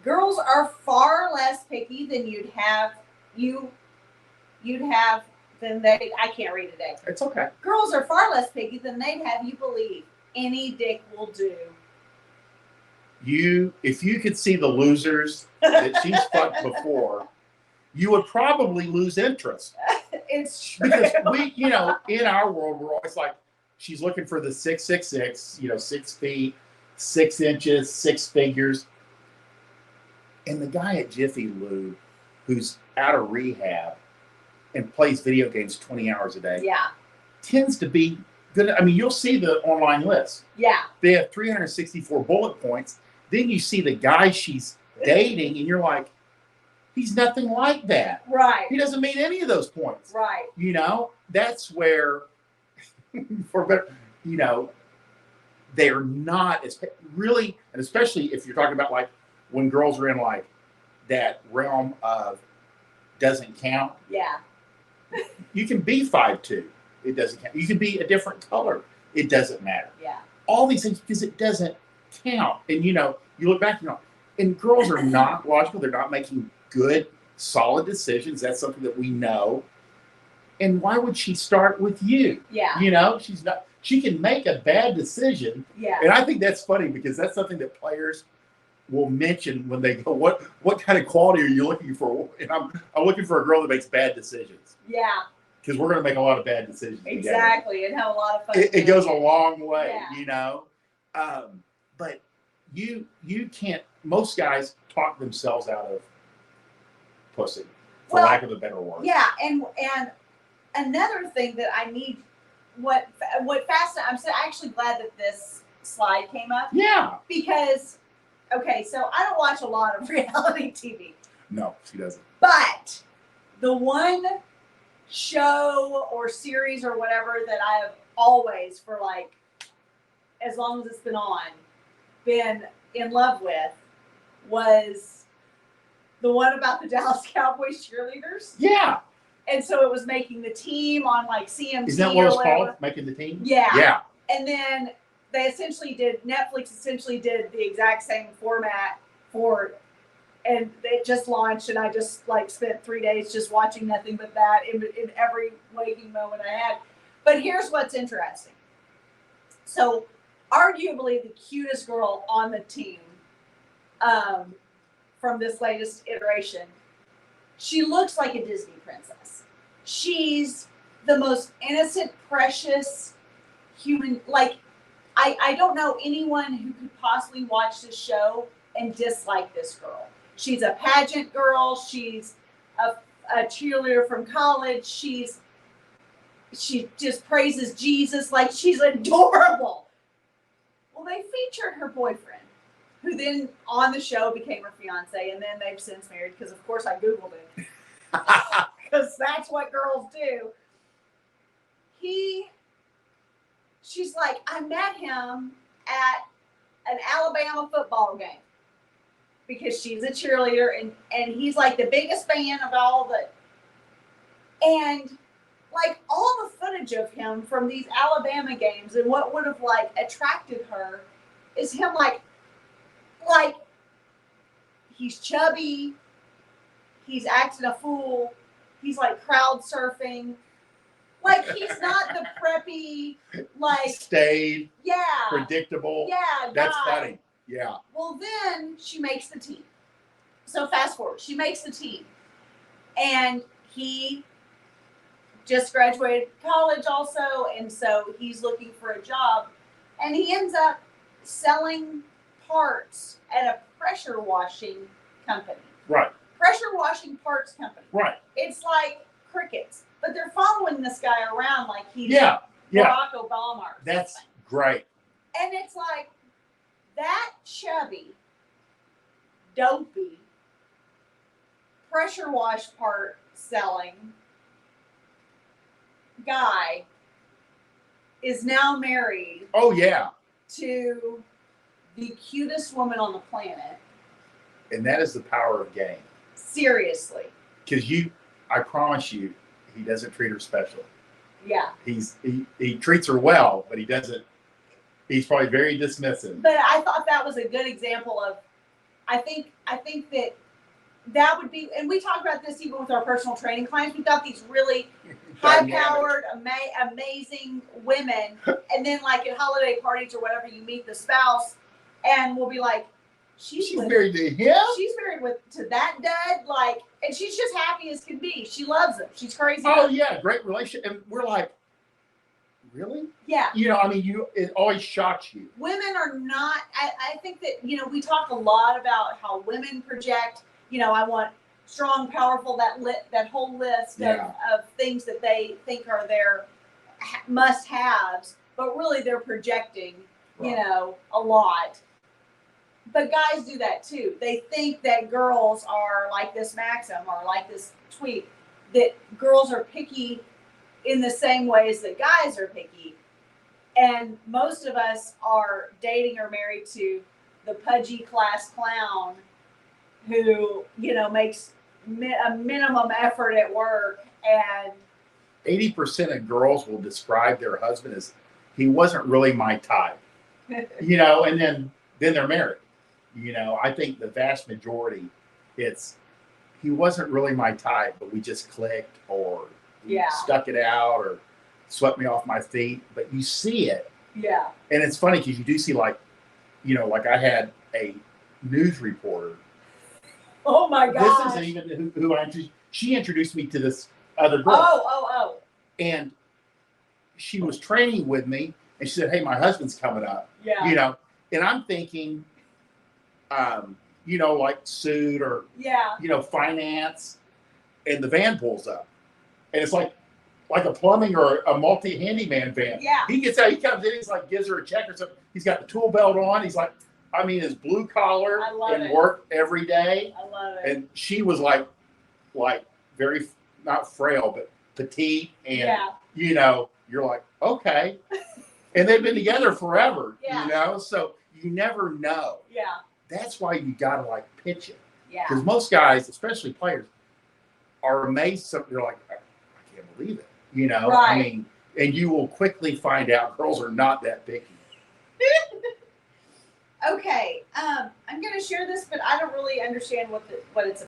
Girls are far less picky than you'd have than they. I can't read today. It's okay. Girls are far less picky than they'd have you believe. Any dick will do. If you could see the losers that she's fucked before, you would probably lose interest. It's true. Because we, in our world, we're always like, she's looking for the 666, 6 feet, 6 inches, 6 figures. And the guy at Jiffy Lube, who's out of rehab and plays video games 20 hours a day, yeah, tends to be good. I mean, you'll see the online list. Yeah. They have 364 bullet points. Then you see the guy she's dating, and you're like, he's nothing like that. Right. He doesn't meet any of those points. Right. That's where, they're not as really, and especially if you're talking about like when girls are in like that realm of doesn't count. Yeah. You can be 5'2". It doesn't count. You can be a different color. It doesn't matter. Yeah. All these things because it doesn't count. And you look back, and girls are not logical. They're not making good, solid decisions. That's something that we know. And why would she start with you? Yeah. She's not. She can make a bad decision. Yeah. And I think that's funny because that's something that players will mention when they go, what kind of quality are you looking for? And I'm looking for a girl that makes bad decisions. Yeah. Because we're going to make a lot of bad decisions. Exactly. Together. And have a lot of fun. It goes a long way, yeah. But you can't, most guys talk themselves out of pussy, for lack of a better word. Yeah. And another thing that I need, what fascinates, I'm actually glad that this slide came up. Yeah. Because, okay, so I don't watch a lot of reality TV. No, she doesn't. But the one show or series or whatever that I have always, for like, as long as it's been on, been in love with was the one about the Dallas Cowboys cheerleaders. Yeah. And so it was making the team on like CMT. Is that what it's called? Making the team? Yeah. Yeah. And then Netflix essentially did the exact same format and it just launched, and I just like spent 3 days just watching nothing but that in every waking moment I had. But here's what's interesting. So arguably the cutest girl on the team from this latest iteration, she looks like a Disney princess. She's the most innocent, precious human. Like, I don't know anyone who could possibly watch this show and dislike this girl. She's a pageant girl. She's a cheerleader from college. She just praises Jesus. Like, she's adorable. Well, they featured her boyfriend, who then on the show became her fiance, and then they've since married, because of course I Googled it. Because that's what girls do. She's like, I met him at an Alabama football game because she's a cheerleader, and he's like the biggest fan of all the, and like all the footage of him from these Alabama games and what would have like attracted her is him like he's chubby, he's acting a fool, he's like crowd surfing. Like, he's not the preppy, like... Staid. Yeah. Predictable. Yeah, That's guy. funny. Yeah. Well, then she makes the team. So fast forward. She makes the team. And he just graduated college also, and so he's looking for a job. And he ends up selling parts at a pressure washing company. Right. Pressure washing parts company. Right. It's like crickets. But they're following this guy around like he's Barack Obama or That's something. Great. And it's like, that chubby, dopey, pressure wash part selling guy is now married. Oh, yeah. To the cutest woman on the planet. And that is the power of game. Seriously. Because I promise you, he doesn't treat her special. Yeah. He treats her well, but he's probably very dismissive. But I thought that was a good example of I think that would be, and we talk about this even with our personal training clients. We've got these really high-powered, amazing women, and then like at holiday parties or whatever, you meet the spouse, and we'll be like, She's married to him. she's married to that dud, like, and she's just happy as can be. She loves him. She's crazy. Oh about him. yeah, great relationship. And we're like, really? Yeah. You know, I mean, it always shocks you. Women are not. I think that we talk a lot about how women project. I want strong, powerful. That whole list of things that they think are their must-haves, but really they're projecting. Right. A lot. But guys do that too. They think that girls are like this maxim or like this tweet, that girls are picky in the same ways that guys are picky. And most of us are dating or married to the pudgy class clown who, makes a minimum effort at work. And 80% of girls will describe their husband as, he wasn't really my type. And then they're married. I think the vast majority, it's, he wasn't really my type, but we just clicked, or he stuck it out, or swept me off my feet. But you see it. Yeah. And it's funny because you do see, like I had a news reporter. Oh my gosh. This isn't even who she introduced me to this other girl. Oh. And she was training with me, and she said, "Hey, my husband's coming up." Yeah. And I'm thinking, like suit or finance, and the van pulls up, and it's like a plumbing or a multi-handyman van. Yeah. He gets out, he comes in, he's like, gives her a check or something. He's got the tool belt on. He's like, his blue collar and work every day. I love it. And she was like very, not frail, but petite, and you're like, okay. And they've been together forever, so you never know. Yeah. That's why you gotta like pitch it. Yeah. Because most guys, especially players, are amazed. They're like, I can't believe it. Right. I mean, and you will quickly find out girls are not that picky. Okay. I'm going to share this, but I don't really understand what it's